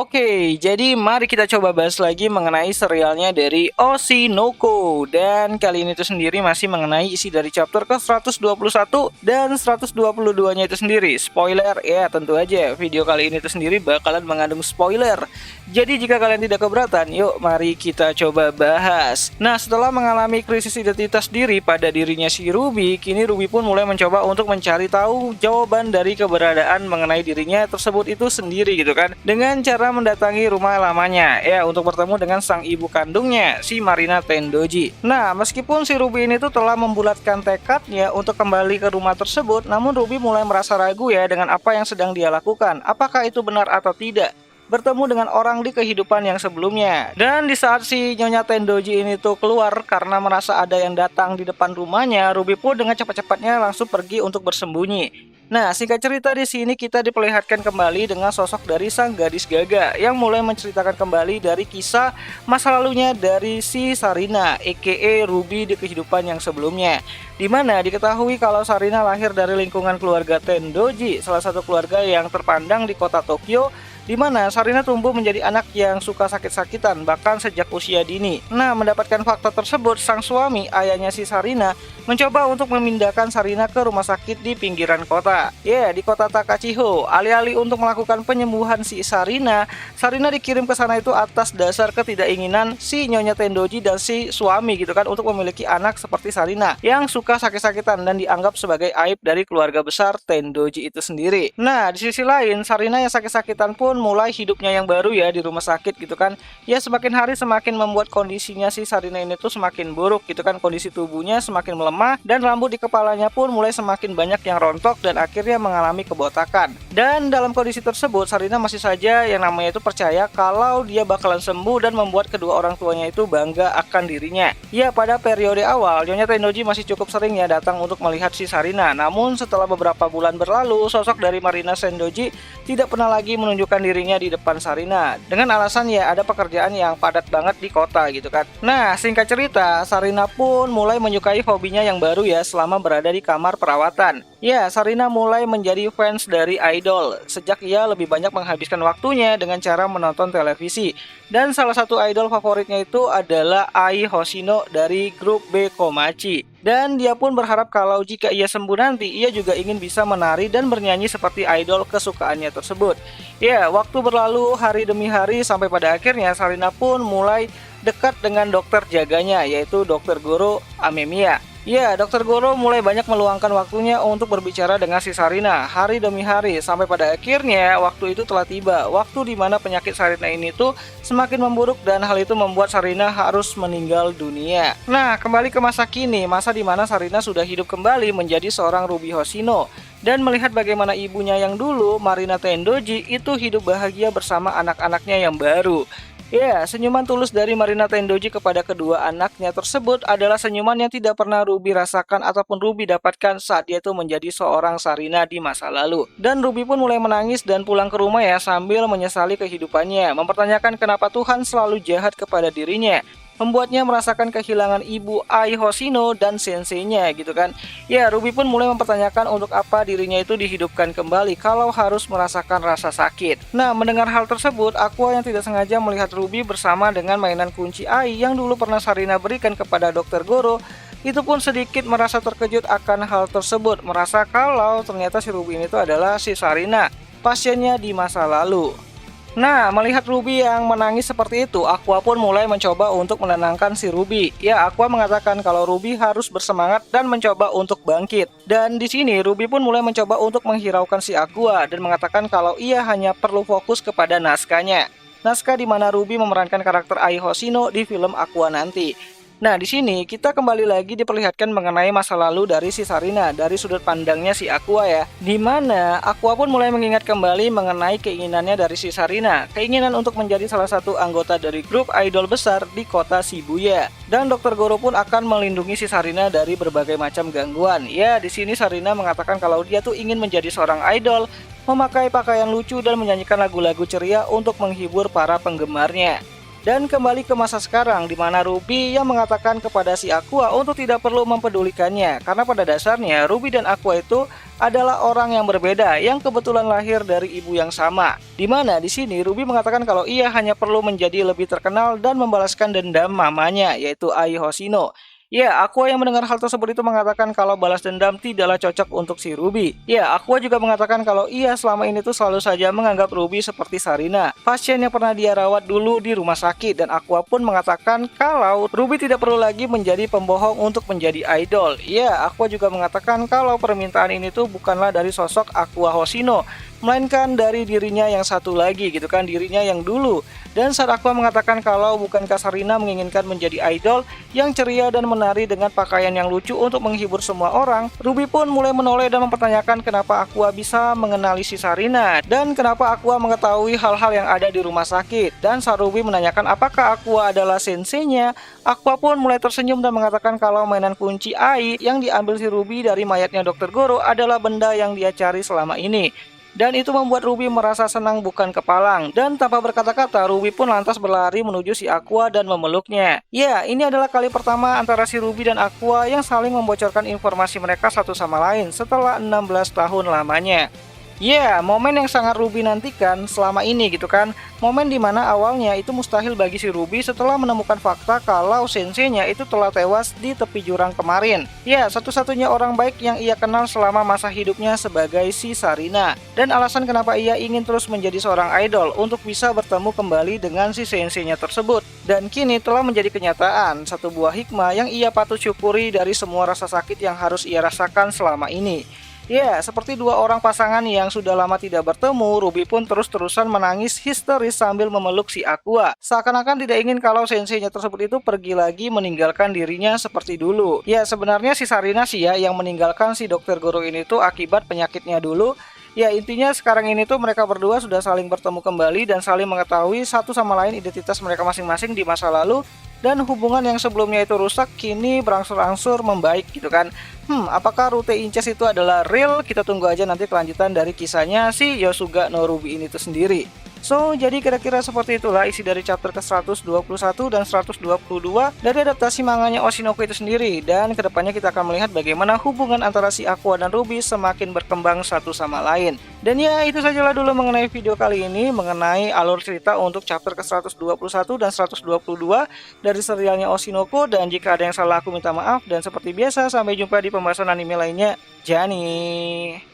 Oke, jadi mari kita coba bahas lagi mengenai serialnya dari Oshinoko. Dan kali ini itu sendiri masih mengenai isi dari chapter ke 121 dan 122-nya itu sendiri. Spoiler ya, tentu aja video kali ini itu sendiri bakalan mengandung spoiler. Jadi jika kalian tidak keberatan, yuk mari kita coba bahas. Nah, setelah mengalami krisis identitas diri pada dirinya si Ruby, kini Ruby pun mulai mencoba untuk mencari tahu jawaban dari keberadaan mengenai dirinya tersebut itu sendiri gitu kan. Dengan cara mendatangi rumah lamanya ya untuk bertemu dengan sang ibu kandungnya si Marina Tendoji. Nah, meskipun si Ruby ini tuh telah membulatkan tekadnya untuk kembali ke rumah tersebut, namun Ruby mulai merasa ragu ya dengan apa yang sedang dia lakukan. Apakah itu benar atau tidak? Bertemu dengan orang di kehidupan yang sebelumnya. Dan di saat si Nyonya Tendoji ini tuh keluar karena merasa ada yang datang di depan rumahnya, Ruby pun dengan cepat-cepatnya langsung pergi untuk bersembunyi. Nah, singkat cerita di sini kita diperlihatkan kembali dengan sosok dari sang gadis Gaga yang mulai menceritakan kembali dari kisah masa lalunya dari si Sarina, aka Ruby di kehidupan yang sebelumnya. Di mana diketahui kalau Sarina lahir dari lingkungan keluarga Tendoji, salah satu keluarga yang terpandang di kota Tokyo, di mana Sarina tumbuh menjadi anak yang suka sakit-sakitan bahkan sejak usia dini. Nah, mendapatkan fakta tersebut, sang suami, ayahnya si Sarina, mencoba untuk memindahkan Sarina ke rumah sakit di pinggiran kota. Ya, di kota Takachiho. Alih-alih untuk melakukan penyembuhan si Sarina, Sarina dikirim ke sana itu atas dasar ketidakinginan si Nyonya Tendoji dan si suami gitu kan untuk memiliki anak seperti Sarina yang suka sakit-sakitan dan dianggap sebagai aib dari keluarga besar Tendoji itu sendiri. Nah, di sisi lain, Sarina yang sakit-sakitan pun mulai hidupnya yang baru ya di rumah sakit gitu kan. Ya, semakin hari semakin membuat kondisinya si Sarina ini tuh semakin buruk gitu kan. Kondisi tubuhnya semakin melemah dan rambut di kepalanya pun mulai semakin banyak yang rontok dan akhirnya mengalami kebotakan. Dan dalam kondisi tersebut, Sarina masih saja yang namanya itu percaya kalau dia bakalan sembuh dan membuat kedua orang tuanya itu bangga akan dirinya. Ya, pada periode awal, Nyonya Tendoji masih cukup sering ya datang untuk melihat si Sarina. Namun setelah beberapa bulan berlalu, sosok dari Marina Tendoji tidak pernah lagi menunjukkan dirinya di depan Sarina dengan alasan ya ada pekerjaan yang padat banget di kota gitu kan. Nah, singkat cerita, Sarina pun mulai menyukai hobinya yang baru ya selama berada di kamar perawatan. Ya, Sarina mulai menjadi fans dari idol sejak ia lebih banyak menghabiskan waktunya dengan cara menonton televisi. Dan salah satu idol favoritnya itu adalah Ai Hoshino dari grup B Komachi. Dan dia pun berharap kalau jika ia sembuh nanti, ia juga ingin bisa menari dan bernyanyi seperti idol kesukaannya tersebut. Ya, waktu berlalu hari demi hari sampai pada akhirnya Sarina pun mulai dekat dengan dokter jaganya, yaitu Dokter Goro Amemiya. Ya, Dokter Goro mulai banyak meluangkan waktunya untuk berbicara dengan si Sarina hari demi hari sampai pada akhirnya waktu itu telah tiba. Waktu di mana penyakit Sarina ini tuh semakin memburuk dan hal itu membuat Sarina harus meninggal dunia. Nah, kembali ke masa kini, masa di mana Sarina sudah hidup kembali menjadi seorang Ruby Hoshino dan melihat bagaimana ibunya yang dulu, Marina Tendoji, itu hidup bahagia bersama anak-anaknya yang baru. Ya, senyuman tulus dari Marina Tendoji kepada kedua anaknya tersebut adalah senyuman yang tidak pernah Ruby rasakan ataupun Ruby dapatkan saat dia tuh menjadi seorang Sarina di masa lalu. Dan Ruby pun mulai menangis dan pulang ke rumah ya sambil menyesali kehidupannya, mempertanyakan kenapa Tuhan selalu jahat kepada dirinya. Membuatnya merasakan kehilangan ibu Ai Hoshino dan senseinya gitu kan. Ya, Ruby pun mulai mempertanyakan untuk apa dirinya itu dihidupkan kembali kalau harus merasakan rasa sakit. Nah, mendengar hal tersebut, Aqua yang tidak sengaja melihat Ruby bersama dengan mainan kunci Ai yang dulu pernah Sarina berikan kepada Dokter Goro, itu pun sedikit merasa terkejut akan hal tersebut, merasa kalau ternyata si Ruby ini itu adalah si Sarina, pasiennya di masa lalu. Nah, melihat Ruby yang menangis seperti itu, Aqua pun mulai mencoba untuk menenangkan si Ruby. Ya, Aqua mengatakan kalau Ruby harus bersemangat dan mencoba untuk bangkit. Dan di sini Ruby pun mulai mencoba untuk menghiraukan si Aqua dan mengatakan kalau ia hanya perlu fokus kepada naskahnya. Naskah di mana Ruby memerankan karakter Ai Hoshino di film Aqua nanti. Nah, di sini kita kembali lagi diperlihatkan mengenai masa lalu dari si Sarina dari sudut pandangnya si Aqua ya. Di mana Aqua pun mulai mengingat kembali mengenai keinginannya dari si Sarina, keinginan untuk menjadi salah satu anggota dari grup idol besar di kota Shibuya. Dan Dokter Goro pun akan melindungi si Sarina dari berbagai macam gangguan. Ya, di sini Sarina mengatakan kalau dia tuh ingin menjadi seorang idol, memakai pakaian lucu dan menyanyikan lagu-lagu ceria untuk menghibur para penggemarnya. Dan kembali ke masa sekarang di mana Ruby yang mengatakan kepada si Aqua untuk tidak perlu mempedulikannya, karena pada dasarnya Ruby dan Aqua itu adalah orang yang berbeda yang kebetulan lahir dari ibu yang sama. Dimana di sini Ruby mengatakan kalau ia hanya perlu menjadi lebih terkenal dan membalaskan dendam mamanya, yaitu Ai Hoshino. Ya, Aqua yang mendengar hal tersebut itu mengatakan kalau balas dendam tidaklah cocok untuk si Ruby. Ya, Aqua juga mengatakan kalau ia selama ini tuh selalu saja menganggap Ruby seperti Sarina, pasien yang pernah dia rawat dulu di rumah sakit, dan Aqua pun mengatakan kalau Ruby tidak perlu lagi menjadi pembohong untuk menjadi idol. Ya, Aqua juga mengatakan kalau permintaan ini tuh bukanlah dari sosok Aqua Hoshino, melainkan dari dirinya yang satu lagi gitu kan, dirinya yang dulu. Dan saat Aqua mengatakan kalau bukankah Sarina menginginkan menjadi idol yang ceria dan menari dengan pakaian yang lucu untuk menghibur semua orang, Ruby pun mulai menoleh dan mempertanyakan kenapa Aqua bisa mengenali si Sarina dan kenapa Aqua mengetahui hal-hal yang ada di rumah sakit. Dan saat Ruby menanyakan apakah Aqua adalah senseinya, Aqua pun mulai tersenyum dan mengatakan kalau mainan kunci Ai yang diambil si Ruby dari mayatnya Dr. Goro adalah benda yang dia cari selama ini. Dan itu membuat Ruby merasa senang bukan kepalang. Dan tanpa berkata-kata, Ruby pun lantas berlari menuju si Aqua dan memeluknya. Ya, ini adalah kali pertama antara si Ruby dan Aqua yang saling membocorkan informasi mereka satu sama lain setelah 16 tahun lamanya. Ya, momen yang sangat Ruby nantikan selama ini gitu kan. Momen dimana awalnya itu mustahil bagi si Ruby setelah menemukan fakta kalau senseinya itu telah tewas di tepi jurang kemarin. Ya, satu-satunya orang baik yang ia kenal selama masa hidupnya sebagai si Sarina. Dan alasan kenapa ia ingin terus menjadi seorang idol untuk bisa bertemu kembali dengan si senseinya tersebut. Dan kini telah menjadi kenyataan, satu buah hikmah yang ia patut syukuri dari semua rasa sakit yang harus ia rasakan selama ini. Ya, seperti dua orang pasangan yang sudah lama tidak bertemu, Ruby pun terus-terusan menangis histeris sambil memeluk si Aqua. Seakan-akan tidak ingin kalau senseinya tersebut itu pergi lagi meninggalkan dirinya seperti dulu. Ya, sebenarnya si Sarina sih ya yang meninggalkan si Dr. Goro ini tuh akibat penyakitnya dulu. Ya, intinya sekarang ini tuh mereka berdua sudah saling bertemu kembali dan saling mengetahui satu sama lain identitas mereka masing-masing di masa lalu. Dan hubungan yang sebelumnya itu rusak kini berangsur-angsur membaik gitu kan. Apakah rute Inces itu adalah real? Kita tunggu aja nanti kelanjutan dari kisahnya si Yosuga no Ruby ini itu sendiri. So, jadi kira-kira seperti itulah isi dari chapter ke-121 dan 122 dari adaptasi manganya Oshinoko itu sendiri. Dan kedepannya kita akan melihat bagaimana hubungan antara si Aqua dan Ruby semakin berkembang satu sama lain. Dan ya, itu sajalah dulu mengenai video kali ini, mengenai alur cerita untuk chapter ke-121 dan 122 dari serialnya Oshinoko. Dan jika ada yang salah aku minta maaf, dan seperti biasa sampai jumpa di pembahasan anime lainnya. Jani.